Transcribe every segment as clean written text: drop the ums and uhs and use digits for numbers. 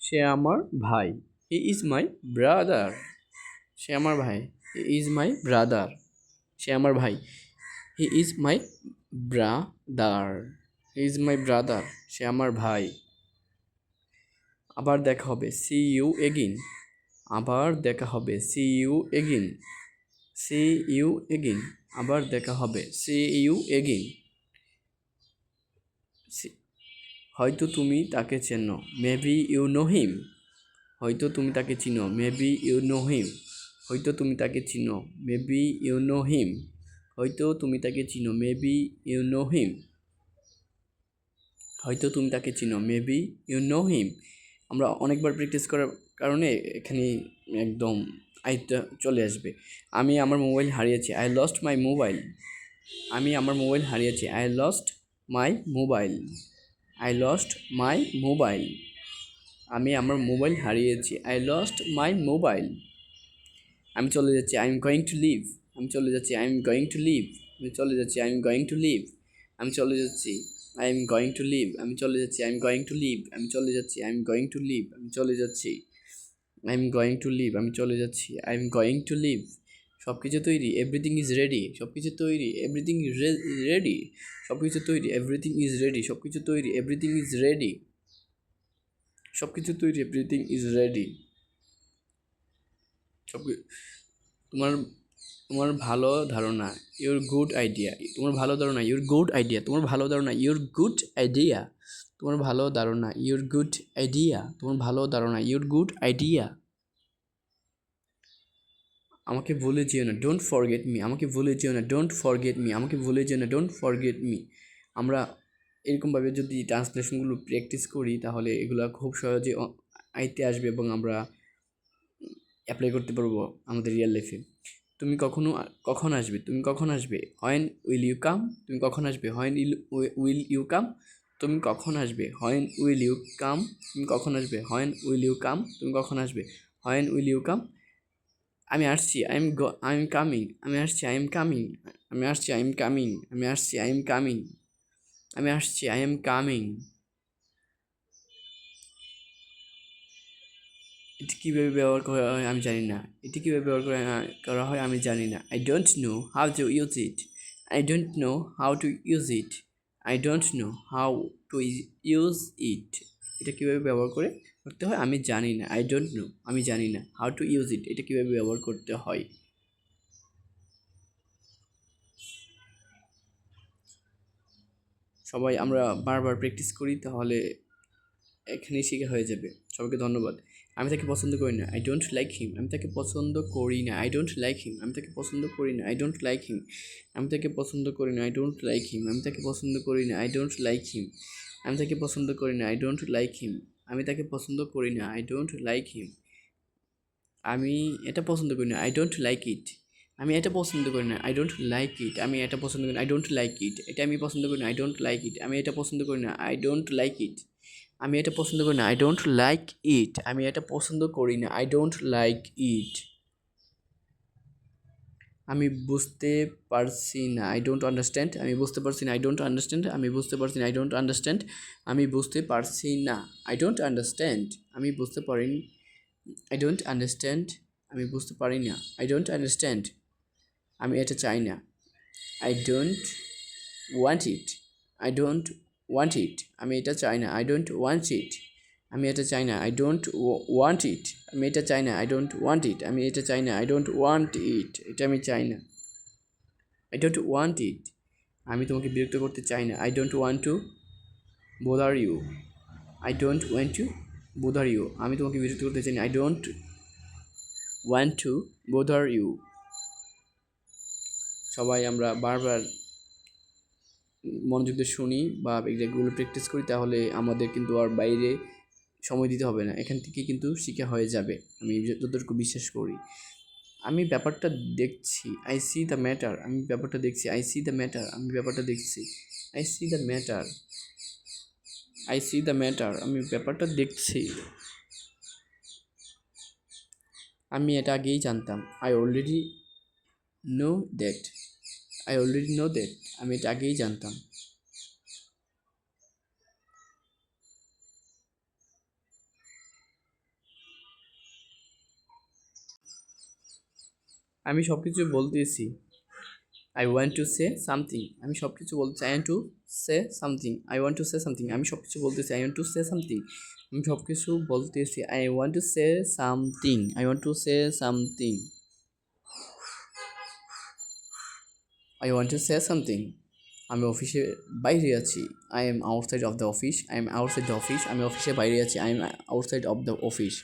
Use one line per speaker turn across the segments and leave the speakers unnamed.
সে আমার ভাই। He is my brother. সে আমার ভাই। He is my brother. সে আমার ভাই। He is my brother. He is my brother. সে আমার ভাই। আবার দেখা হবে, সি ইউ এগিন। আবার দেখা হবে, see you again. See you again. আবার দেখা হবে, সি ইউ এগিন। হয়তো তুমি তাকে চেনো, মেবি ইউ নো হিম। হয়তো তুমি তাকে চিনো, মেবি ইউ নো হিম। হয়তো তুমি তাকে চিনো, মেবি ইউ নো হিম। হয়তো তুমি তাকে চিনো, মেবি ইউ নো হিম। হয়তো তুমি তাকে চিনো, মেবি ইউ নো হিম। আমরা অনেকবার প্র্যাকটিস করার কারণে এখানে একদম আইটা চলে আসবে। আমি আমার মোবাইল হারিয়েছি, আই লস্ট মাই মোবাইল। আমি আমার মোবাইল হারিয়েছি, I lost my mobile. I lost my mobile. আমি আমার মোবাইল হারিয়েছি, আই লস্ট মাই মোবাইল। আমি চলে যাচ্ছি, I am going to leave. আমি চলে যাচ্ছি, I am going to leave. আমি চলে যাচ্ছি, I am going to leave. আমি চলে যাচ্ছি, I am going to leave. আমি চলে যাচ্ছি, I am going to leave. আমি চলে যাচ্ছি, I am going to leave. আমি চলে যাচ্ছি, I am going to leave. আমি চলে যাচ্ছি, I am going to leave. সব কিছু তৈরি, এভরিথিং ইজ রেডি। সব কিছু তৈরি, এভরিথিং ইজ রেডি। সব কিছু তৈরি, এভরিথিং ইজ রেডি। সব কিছু তৈরি, এভরিথিং ইজ রেডি। সব কিছু তৈরি, এভরিথিং ইজ রেডি। সব তোমার তোমার ভালো ধারণা, ইউর গুড আইডিয়া। তোমার ভালো ধারণা, ইউর গুড আইডিয়া। তোমার ভালো ধারণা, ইউর গুড আইডিয়া। তোমার ভালো ধারণা, ইউর গুড আইডিয়া। তোমার ভালো ধারণা, ইউর গুড আইডিয়া। আমাকে ভুলে যেও না, ডোন্ট ফরগেট মি। আমাকে ভুলে যেও না, ডোন্ট ফরগেট মি। আমাকে ভুলে যেও না, ডোন্ট ফরগেট মি। আমরা এরকমভাবে যদি ট্রান্সলেশনগুলো প্র্যাকটিস করি তাহলে এগুলো খুব সহজে আইতে আসবে এবং আমরা অ্যাপ্লাই করতে পারবো আমাদের রিয়েল লাইফে। তুমি কখন আসবে? তুমি কখন আসবে? When will you come? তুমি কখন আসবে? When will you come? তুমি কখন আসবে? When will you come? তুমি কখন আসবে? When will you come? তুমি কখন আসবে? When will you come? আমি আসছি, আই এম কামিং। আমি আসছি, আই এম কামিং। আমি আসছি, আই এম কামিং। আমি আসছি, আই এম কামিং। আমি আসছি, আই এম কামিং। এটি কীভাবে ব্যবহার করা হয় আমি জানি না। এটি কীভাবে ব্যবহার করা হয় আমি জানি না। I don't know how to use it. I don't know how to use it. I don't know how to use it. এটা কীভাবে ব্যবহার করতে হয় আমি জানি না। আই ডোন্ট নো, আমি জানি না। হাউ টু ইউজ ইট, এটা কীভাবে ব্যবহার করতে হয়। সবাই আমরা বারবার প্র্যাকটিস করি তাহলে এখানেই শেখা হয়ে যাবে। সবাইকে ধন্যবাদ। আমি তাকে পছন্দ করি না, আই ডোন্ট লাইক হিম। আমি তাকে পছন্দ করি না, আই ডোন্ট লাইক হিম। আমি তাকে পছন্দ করি না, আই ডোন্ট লাইক হিম। আমি তাকে পছন্দ করি না, আই ডোন্ট লাইক হিম। আমি তাকে পছন্দ করি না, আই ডোন্ট লাইক হিম। আমি তাকে পছন্দ করি না, আই ডোন্ট লাইক হিম। আমি তাকে পছন্দ করি না, আই ডোন্ট লাইক হিম। আমি এটা পছন্দ করি না, আই ডোন্ট লাইক ইট। আমি এটা পছন্দ করি না, আই ডোন্ট লাইক ইট। আমি এটা পছন্দ করি না, আই ডোন্ট লাইক ইট। এটা আমি পছন্দ করি না, আই ডোন্ট লাইক ইট। আমি এটা পছন্দ করি না, আই ডোন্ট লাইক ইট। আমি এটা পছন্দ করি না, আই ডোন্ট লাইক ইট। আমি এটা পছন্দ করি না, আই ডোন্ট লাইক ইট। আমি বুঝতে পারছি না, আই ডোন্ট আন্ডারস্ট্যান্ড। আমি বুঝতে পারছি না, আই ডোন্ট আন্ডারস্ট্যান্ড। আমি বুঝতে পারছি না, আই ডোন্ট আন্ডারস্ট্যান্ড। আমি বুঝতে পারছি না, আই ডোন্ট আন্ডারস্ট্যান্ড। আমি বুঝতে পারিনি, আই ডোন্ট আন্ডারস্ট্যান্ড। আমি বুঝতে পারি না, আই ডোন্ট আন্ডারস্ট্যান্ড। আমি এটা চাই না, I don't want it. I don't want ইট। আমি এটা চাই না, আই ডোন্ট ওয়ান্ট ইট। আমি এটা চাই না, আই ডোন্ট ওয়ান্ট ইট। আমি এটা চাই না, আই ডোন্ট ওয়ান্ট ইট। আমি এটা চাই না, আই ডোন্ট ওয়ান্ট ইট। এটা আমি চাই না, আই ডোন্ট ওয়ান্ট ইট। আমি তোমাকে বিরক্ত করতে চাই না, I don't want to bother you. I don't want to bother you. আমি তোমাকে বিরক্ত করতে চাই না, I don't want to bother you. সবাই আমরা বারবার মনোযোগ দিয়ে শুনি বা এগুলো প্র্যাকটিস করি তাহলে আমাদের কিন্তু আর বাইরে সময় দিতে হবে না, এখান থেকে কিন্তু শিখা হয়ে যাবে। আমি যতটুকু বিশ্বাস করি। আমি ব্যাপারটা দেখছি, আই সি দ্য ম্যাটার। আমি ব্যাপারটা দেখছি, আই সি দ্য ম্যাটার। আমি ব্যাপারটা দেখছি, I C the matter. I C the matter. আমি ব্যাপারটা দেখছি। আমি এটা আগেই জানতাম, I already know that. I already know that. আমি এটা আগেই জানতাম। আমি সব কিছু বলতেছি। I want to say something, আমি সব কিছু বলতেছি। I want to say something, I want to say something, আমি সব কিছু বলতেছি। I want to say something, আমি সব কিছু বলতেছি। I want to say something, I want to say something, I want to say something. আমি অফিসে বাইরে আছি। I am outside of the office, I am outside the office, আমি অফিসে বাইরে আছি। I am outside of the office,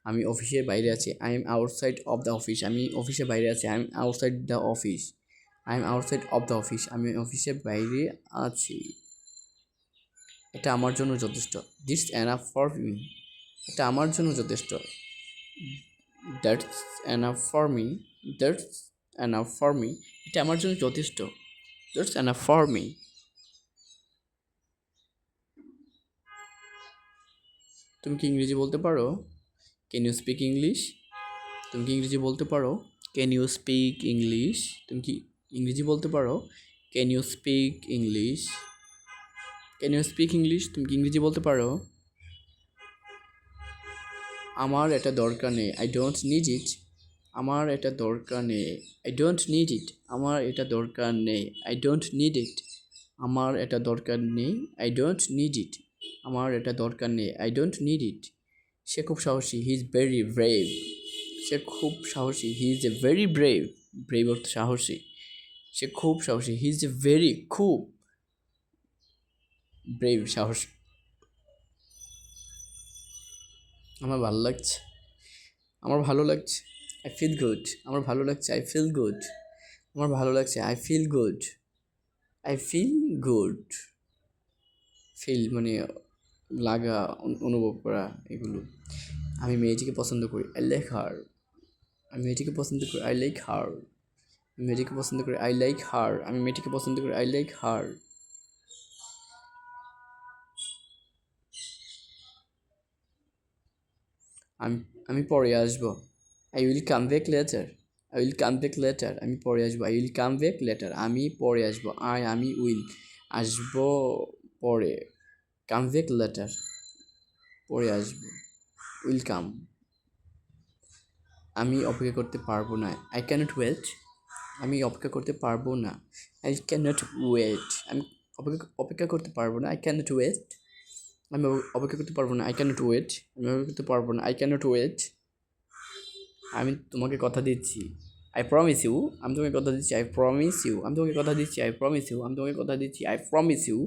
আমি অফিসের বাইরে আছি। I am outside of the office, আমি অফিসের বাইরে আছি। I am outside the office, I am outside of the office, আমি অফিসের বাইরে আছি। এটা আমার জন্য যথেষ্ট। দিস এনাফ ফর মি, এটা আমার জন্য যথেষ্ট। That's enough for me, that's enough for me, এটা আমার জন্য যথেষ্ট। That's enough for me. তুমি কি ইংরেজি বলতে পারো? Can you speak English? তুমি কি ইংরেজি বলতে পারো? Can you speak English? তুমি কি ইংরেজি বলতে পারো? Can you speak English? Can you speak English? তুমি কি ইংরেজি বলতে পারো? আমার এটা দরকার নেই, আই ডোন্ট নিড ইট। আমার এটা দরকার নেই, আই ডোন্ট নিড ইট। আমার এটা দরকার নেই, আই ডোন্ট নিড ইট। আমার এটা দরকার নেই, আই ডোন্ট নিড ইট। আমার এটা দরকার নেই, আই ডোন্ট নিড ইট। সে খুব সাহসী, হি ইজ ভেরি ব্রেভ। সে খুব সাহসী, he is a very brave. Brave অর্থ সাহসী। সে খুব সাহসী, হি ইজ এ ভেরি, খুব ব্রেভ, সাহসী। আমার ভালো লাগছে, আমার ভালো লাগছে। আই ফিল গুড, আমার ভালো লাগছে। আই ফিল গুড, আমার ভালো লাগছে। I feel good, I feel good. Feel মানে লাগা, অনুভব করা, এগুলো। আমি মেয়েটিকে পছন্দ করি, আই লাইক হার। আমি মেয়েটিকে পছন্দ করি, আই লাইক হার। আমি মেয়েটিকে পছন্দ করি, আই লাইক হার। আমি মেয়েটিকে পছন্দ করি, আই লাইক হার। আমি আমি পরে আসবো, I will come back later. I will come back later, আমি পরে আসবো। I will come back later, আমি পরে আসবো। আমি উইল, আসবো পরে। কাম ব্যাক লেটার, পরে আসবো। Will come. আমি অপেক্ষা করতে পারবো না, আই ক্যানট ওয়েট। আমি অপেক্ষা করতে পারবো না, আই ক্যানট ওয়েট। আমি অপেক্ষা করতে পারবো না, আই ক্যানট ওয়েট। আমি অপেক্ষা করতে পারবো না, আই ক্যানট ওয়েট। আমি অপেক্ষা করতে পারবো না, আই ক্যানট ওয়েট। আমি তোমাকে কথা দিচ্ছি, আই প্রমিস ইউ। আমি তোমাকে কথা দিচ্ছি, আই প্রমিস ইউ। আমি তোমাকে কথা দিচ্ছি, আই প্রমিস ইউ। আমি তোমাকে কথা দিচ্ছি, আই প্রমিস ইউ।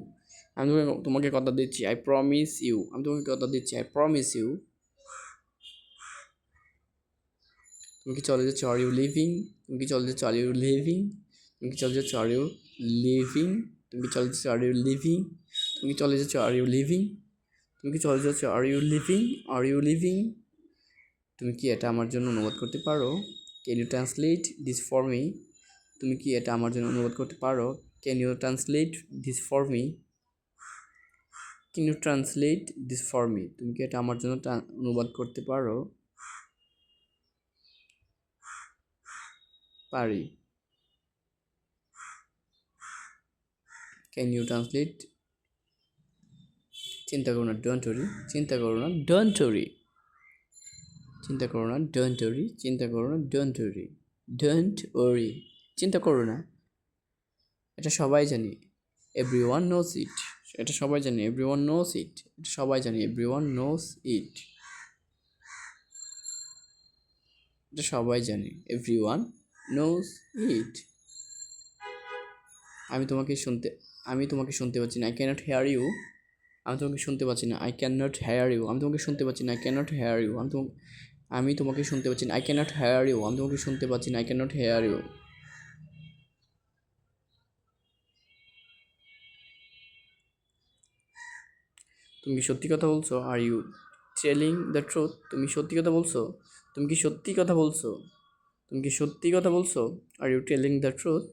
আমি তোমাকে কথা দিচ্ছি, আই প্রমিস ইউ। আমি তোমাকে কথা দিচ্ছি, আই প্রমিস ইউ। তুমি কি চলে যাচ্ছ? Are you leaving? তুমি কি চলে যাচ্ছ? Are you leaving? তুমি কি চলে যাচ্ছ? Are you leaving? তুমি কি চলে যাচ্ছ? Are you leaving? তুমি কি চলে যাচ্ছ? Are you leaving? তুমি কি চলে যাচ্ছ? Are you leaving? Are you leaving? তুমি কি এটা আমার জন্য অনুবাদ করতে পারো? Can you translate this for me? তুমি কি এটা আমার জন্য অনুবাদ করতে পারো? Can you translate this for me? Can you translate this for me? তুমি কি এটা আমার জন্য অনুবাদ করতে পারো? পারি। Can you translate? চিন্তা করো না, ডোন্ট ওরি। চিন্তা করো না, ডোন্ট ওরি। চিন্তা করো না, ডোন্ট ওরি। চিন্তা করো না, ডোন্ট ওরি। ডোন্ট ওরি, চিন্তা করো না। এটা সবাই জানি, এভরিওয়ান নোস ইট। এটা সবাই জানে, এভরিওয়ান নোস ইট। এটা সবাই জানে, এভরিওয়ান নোস ইট। এটা সবাই জানে, এভরিওয়ান নোস ইট। আমি তোমাকে শুনতে, আমি তোমাকে শুনতে পাচ্ছি না, আই ক্যানট হেয়ার ইউ। আমি তোমাকে শুনতে পাচ্ছি না, I can not hear you. আমি তোমাকে শুনতে পাচ্ছি না, I can not hear you. আমি তোমাকে শুনতে পাচ্ছি না, I can not hear you. আমি তোমাকে শুনতে পাচ্ছি না, I can not hear you. তুমি কি সত্যি কথা বলছো? Are you telling the truth? তুমি সত্যি কথা বলছো? তুমি কি সত্যি কথা বলছো? তুমি কি সত্যি কথা বলছো? Are you telling the truth?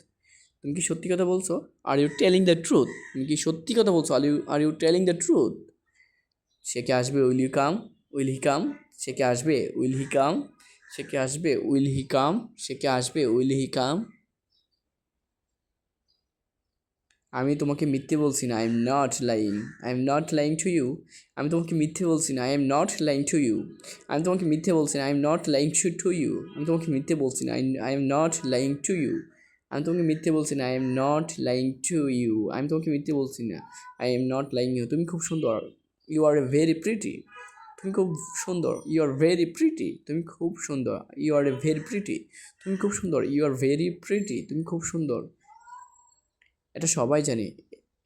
তুমি কি সত্যি কথা বলছো? Are you telling the truth? তুমি কি সত্যি কথা বলছো? Are you telling the truth? সে কে আসবে? Will you come? Will he come? সে কে আসবে? Will he come? সে কে আসবে? Will he come? সে কে আসবে? Will he come? আমি তোমাকে মিথ্যে বলছি না, I am not lying, I am not lying to you. আমি তোমাকে মিথ্যে বলছি না, I am not lying to you. আমি তোমাকে মিথ্যে বলছি না, I am not lying to you. আমি তোমাকে মিথ্যে বলছি না, I am not lying to you. আমি তোমাকে মিথ্যে বলছি না, I am not lying to you. আমি তোমাকে মিথ্যে বলছি না, I am not lying you. তুমি খুব সুন্দর, you are a very pretty. তুমি খুব সুন্দর, ইউ আর ভেরি প্রিটি। তুমি খুব সুন্দর, you are a very pretty. তুমি খুব সুন্দর, ইউ আর ভেরি প্রিটি। তুমি খুব সুন্দর। এটা সবাই জানে,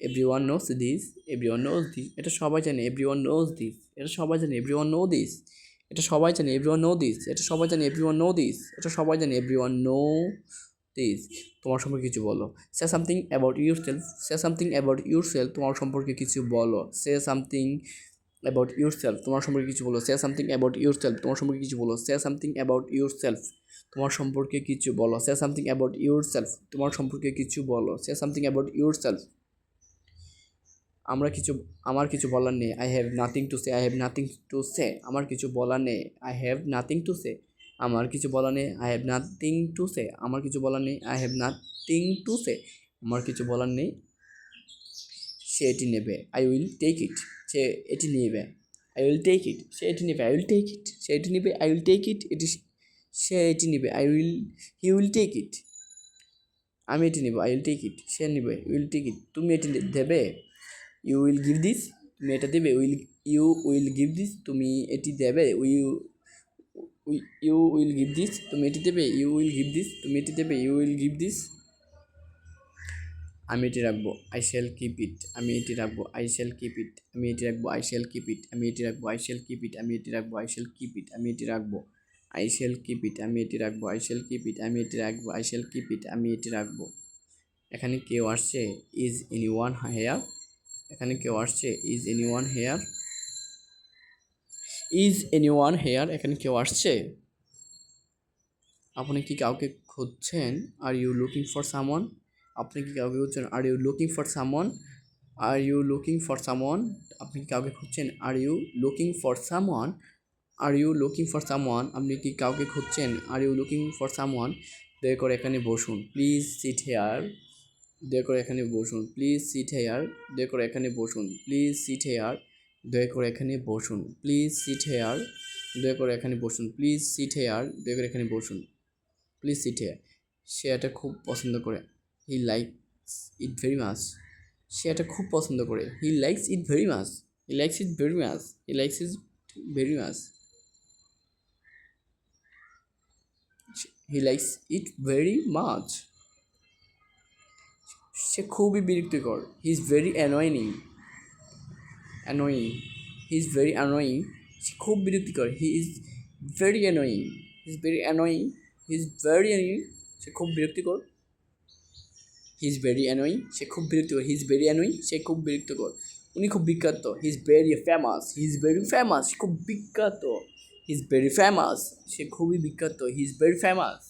everyone knows this, everyone knows this. এটা সবাই জানে, এভরিওয়ান নোস দিস। এটা সবাই জানে, এভরিওয়ান নো দিস। এটা সবাই জানে, এভরিওয়ান নো দিস। এটা সবাই জানে, এভরিওয়ান নো দিস। এটা সবাই জানে, এভরিওয়ান নো দিস। তোমার সম্পর্কে কিছু বলো। Say something about your self. Say something about your self. তোমার সম্পর্কে কিছু বলো। Say something about your self. তোমার সম্পর্কে কিছু বলো। Say something about your self. তোমার সম্পর্কে কিছু বলো। Say something about your self. তোমার সম্পর্কে কিছু বলো। Say something about your self. তোমার সম্পর্কে কিছু বলো। Say something about your self. আমার কিছু বলার নেই। I have nothing to say. I have nothing to say. আমার কিছু বলার নেই। I have nothing to say. আমার কিছু বলার নেই। I have nothing to say. আমার কিছু বলার নেই। I have nothing to say. আমার কিছু বলার নেই। সে এটি নেবে। I will take it. সে এটি নেবে। I will take it. সে এটি নেবে। I will take it. সে এটি নেবে। I will take it. সে এটি নেবে। He will take it. আমি এটি নেব। I will take it. সে নেবে। Will take it. তুমি এটি দেবে। You will give this. তুমি এটা দেবে। You will give this. তুমি এটি দেবে। You will give this. তুমি এটি দেবে। You will give this. তুমি এটি দেবে। You will give this. আমি এটি রাখবো। I shall keep it. আমি এটি রাখবো। I shall keep it. আমি এটি রাখবো। I shall keep it. আমি এটি রাখবো। I shall keep it. আমি এটি রাখবো। I shall keep it. আমি এটি রাখবো। I shall keep it. আমি এটি রাখবো। I shall keep it. আমি এটি রাখবো। I shall keep it. আমি এটি রাখবো। এখানে কেউ আসছে? Is anyone here? এখানে কেউ আসছে? Is anyone here? Is anyone here? এখানে কেউ আসছে? আপনি কি কাউকে খুঁজছেন? Are you looking for someone? আপনি কি কাউকে খুঁজছেন? Are you looking for someone? Are you looking for someone? আপনি কি কাউকে খুঁজছেন? Are you looking for someone? Are you looking for someone? আপনি কি কাউকে খুঁজছেন? Are you looking for someone? দয়া করে এখানে বসুন। Please sit here. দয়া করে এখানে বসুন। Please sit here. দয়া করে এখানে বসুন। Please sit here. দয়া করে এখানে বসুন। Please sit here. দয়া করে এখানে বসুন। Please sit here. দয়া করে এখানে বসুন। Please sit hair. সে এটা খুব পছন্দ করে। He likes it very much. সে এটা খুব পছন্দ করে। He likes it very much. He likes it very much. He likes it very much. He likes it very much. সে খুবই বিরক্তিকর। He is very annoying. Annoying. He is very annoying. সে খুব বিরক্তিকর। He is very annoying. He is very annoying. He is very annoying. সে খুব বিরক্তিকর। He is very annoying. সে খুব বিরক্তিকর। He is very annoying. সে খুব বিরক্তিকর। উনি খুব বিখ্যাত। He is very famous. He is very famous. সে খুব বিখ্যাত। He is very famous. সে খুবই বিখ্যাত। He is very famous.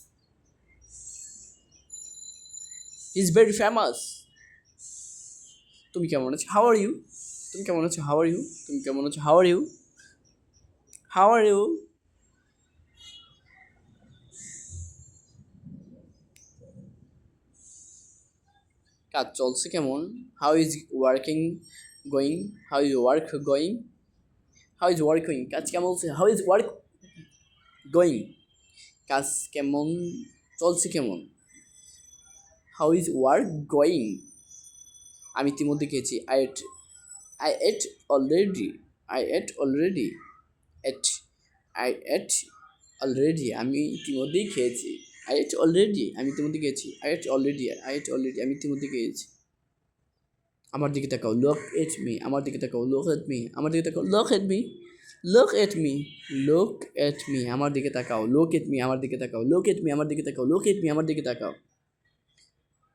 He is very famous. তুমি কেমন আছো? How are you? তুমি কেমন আছো? How are you? তুমি কেমন আছো? How are you? How are you? কাজ চলছে কেমন? How is working going? How is work going? How is work going? কাজ কেমন চলছে? How is work going? কাজ কেমন চলছে কেমন? How is work going? আমি ইতিমধ্যে খেয়েছি। I ate already. I ate already. At I ate already. আমি ইতিমধ্যেই খেয়েছি। I ate already. আমি ইতিমধ্যে খেয়েছি। I ate already. I ate already. আমি ইতিমধ্যে খেয়েছি। আমার দিকে তাকাও। Look at me. আমার দিকে তাকাও। Look at me. আমার দিকে তাকাও। Look at me. Look at me. Look at me. আমার দিকে তাকাও। Look at me. আমার দিকে তাকাও। Look at me. আমার দিকে তাকাও। Look at me. আমার দিকে তাকাও।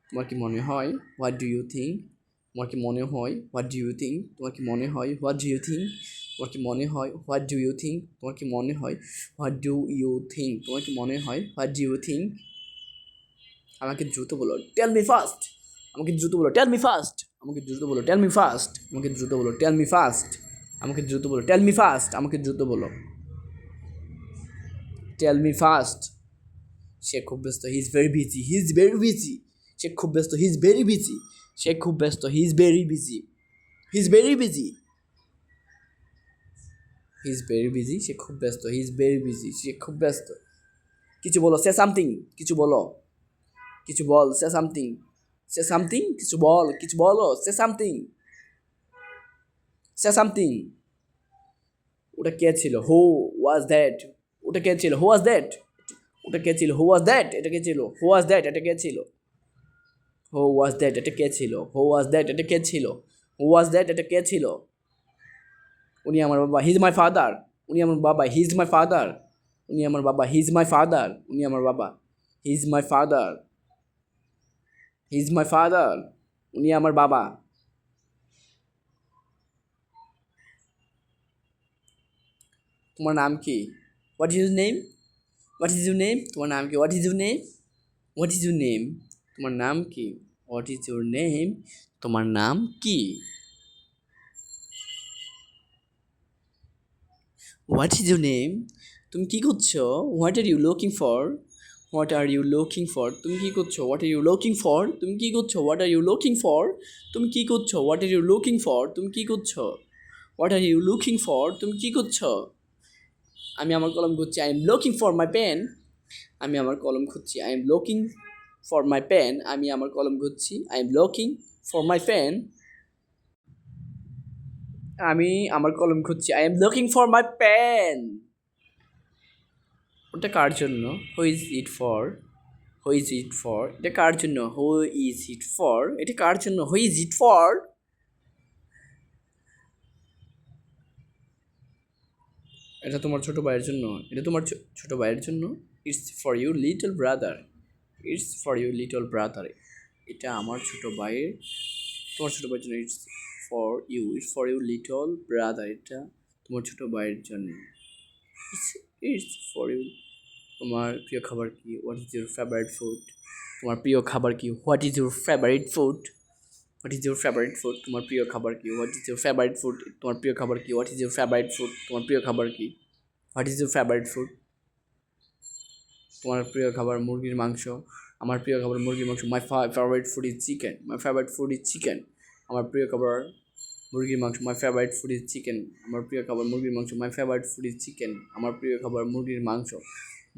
তোমার কি মনে হয়? What do you think? তোমার কি মনে হয়? What do you think? তোমার কি মনে হয়? What do you think? তোমার কি মনে হয়? What do you think? তোমার কি মনে হয়? What do you think? তোমার কি মনে হয়? What do you think? আমাকে দ্রুত বলো। Tell me fast. আমাকে দ্রুত বলো। Tell me fast. আমাকে দ্রুত বলো। Tell me fast. আমাকে দ্রুত বলো। Tell me fast. আমাকে দ্রুত বলো। Tell me fast. আমাকে দ্রুত বলো। Tell me fast. সে খুব ব্যস্ত। He is very busy. He is very busy. সে খুব ব্যস্ত। He is very busy. সে খুব ব্যস্ত, he is very busy, he is very busy, he is very busy, সে খুব ব্যস্ত, হি ইজ ভেরি বিজি, সে খুব ব্যস্ত। কিছু বলো, সে সামথিং, কিছু বলো, কিছু বল, সে সামথিং, সে সামথিং, কিছু বল, কিছু বলো, সে সামথিং, সে সামথিং। ওটা কে ছিল, হু ওয়াজ দ্যাট, ওটা কে ছিল, হু ওয়াজ দ্যাট, ওটা কে ছিল, হু ওয়াজ দ্যাট, এটা কে ছিল, হু ওয়াজ দ্যাট, এটা কে ছিল, হু ওয়াজ দ্যাট, এটা কে ছিল, হু ওয়াজ দ্যাট, এটা কে ছিল, হু ওয়াজ দ্যাট, এটা কে ছিল। উনি আমার বাবা, হি ইজ মাই ফাদার, উনি আমার বাবা, হি ইজ মাই ফাদার, উনি আমার বাবা, হি ইজ মাই ফাদার, উনি আমার বাবা, হি is my father, he is my father, উনি আমার বাবা। তোমার নাম কি, what is your name, what is your name, তোমার নাম কি, what is your name, what is your name, তোমার নাম কি, হোয়াট ইজ ইউর নেম, তোমার নাম কি, হোয়াট ইজ ইউর নেম, তুমি কী করছো, what are you looking for, what are you looking for, তুমি কী করছো, what are you looking for, তুমি কী করছো, what are you looking for, তুমি কী করছো, what are you looking for, তুমি কী করছো, what are you looking for, তুমি কী করছো। আমি আমার কলম খুঁজছি, I am looking for my pen, আমি আমার কলম খুঁজছি, I am looking for my pen, আমি আমার কলম খুঁজছি, I am looking for my pen, আমি আমার কলম খুঁজছি, I am looking for my pen. ওটা কার জন্য, who is it for, who is it for, এটা কার জন্য, হু ইজ ইট ফর, এটা কার জন্য, হু ইজ ইট ফর। এটা তোমার ছোট ভাইয়ের জন্য, এটা তোমার ছোট ভাইয়ের জন্য, it's for you little brother, it's for you little brother, এটা আমার ছোট ভাইয়ের, তোমার ছোট ভাইয়ের জন্য, it's for you, it's for you little brother, এটা তোমার ছোট ভাইয়ের জন্য, ইটস ইটস ফর ইউ। তোমার প্রিয় খাবার কি, what is your favourite food, তোমার প্রিয় খাবার কি, what is your favourite food, what is your favourite food, তোমার প্রিয় খাবার কি, what is your favourite food, তোমার প্রিয় খাবার কি, what is your favourite food, তোমার প্রিয় খাবার কি, what is your favourite food. তোমার প্রিয় খাবার মুরগির মাংস, আমার প্রিয় খাবার মুরগির মাংস, my favourite food is chicken, my favourite food is chicken, আমার প্রিয় খাবার মুরগির মাংস, my favourite food is chicken, আমার প্রিয় খাবার মুরগির মাংস, my favourite food is chicken, আমার প্রিয় খাবার মুরগির মাংস,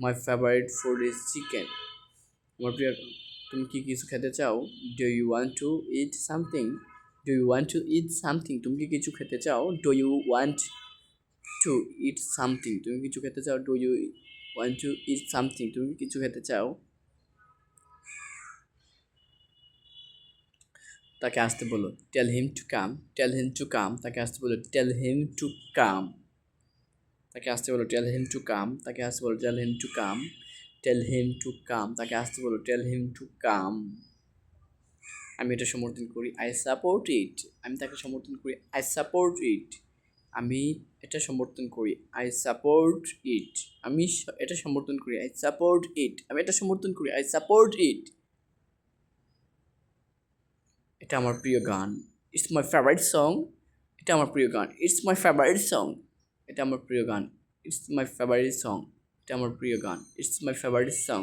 my favourite food is chicken, আমার প্রিয়। তুমি কি কিছু খেতে চাও, do you want to eat something, do you want to eat something, তুমি কি কিছু খেতে চাও, do you want to eat something, তুমি কিছু খেতে চাও, do you want to eat something, তুমি কি কিছু খেতে চাও। তাকে আসতে বলো, টেল him to come, tell him to come, তাকে আসতে বলো, টেল হিম টু কাম, তাকে আসতে বলো, টেল হিম টু কাম, তাকে আসতে বলো, টেল him to come, tell him to come, তাকে আসতে বলো, টেল হিম টু কাম। আমি এটা সমর্থন করি, আই সাপোর্ট ইট, আমি তাকে সমর্থন করি, আই সাপোর্ট ইট, আমি এটা সমর্থন করি, আই সাপোর্ট ইট, আমি এটা সমর্থন করি, আই সাপোর্ট ইট, আমি এটা সমর্থন করি, আই সাপোর্ট ইট। এটা আমার প্রিয় গান, ইটস মাই ফেভারিট সং, এটা আমার প্রিয় গান, ইটস মাই ফেভারিট সং, এটা আমার প্রিয় গান, ইটস মাই ফেভারিট সং, এটা আমার প্রিয় গান, ইটস মাই ফেভারিট সং,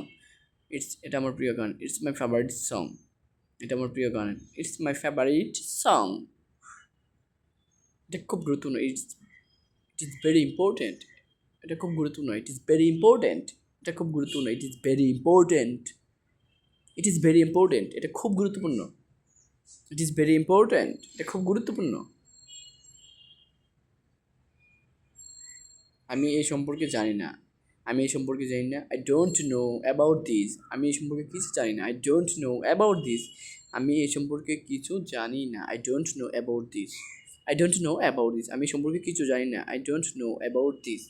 এটা আমার প্রিয় গান, ইটস মাই ফেভারিট সং, এটা আমার প্রিয় গান, ইটস মাই ফেভারিট সং। এটা খুব গুরুত্বপূর্ণ, ইট ইজ ভেরি ইম্পর্টেন্ট, এটা খুব গুরুত্বপূর্ণ, ইট ইজ ভেরি ইম্পর্টেন্ট, এটা খুব গুরুত্বপূর্ণ, it is very important, it is very important, এটা খুব গুরুত্বপূর্ণ, ইট ইজ ভেরি ইম্পর্টেন্ট, এটা খুব গুরুত্বপূর্ণ। আমি এই সম্পর্কে জানি না, আমি এই সম্পর্কে জানি না, I don't know about this, আমি এই সম্পর্কে কিছু জানি না, I don't know about this, আমি এই সম্পর্কে কিছু জানি না, I don't know about this, I don't know about this, আমি সম্পর্কে কিছু জানি না, I don't know about this,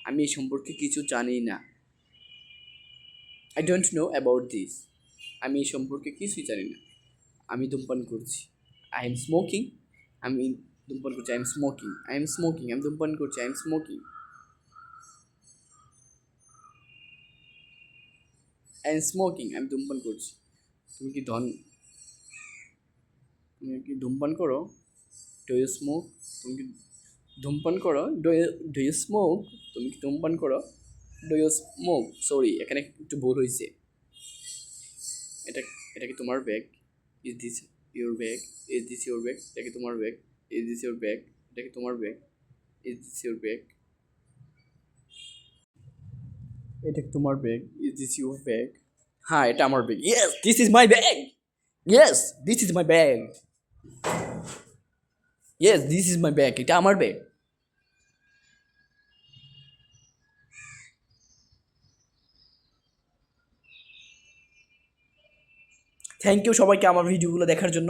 আমি এই সম্পর্কে কিছু জানি না, I don't know about this, আমি এই সম্পর্কে কিছুই জানি না। আমি ধূমপান করছি, আই এম স্মোকিং, আমি ধূমপান করছি, I am smoking, I am smoking, আমি ধূমপান করছি, I am smoking, I am smoking, আমি ধূমপান করছি। তুমি কি তুমি কি ধূমপান করো, ডু ইউ স্মোক, তুমি কি ধূমপান করো, ডু ইউ স্মোক, তুমি কি ধূমপান করো, ডু ইউ স্মোক, সরি এখানে একটু ভুল হয়েছে, এটা এটা কি তোমার bag, is this, your bag, is this your bag, এটা কি তোমার bag, is this your bag, এটা কি তোমার bag, is this your bag, এটা কি তোমার bag, is this your bag, হ্যাঁ এটা আমার bag, yes this is my bag, yes this is my bag, yes this is my bag, এটা আমার ব্যাগ। থ্যাংক ইউ সবাইকে আমার ভিডিওগুলো দেখার জন্য।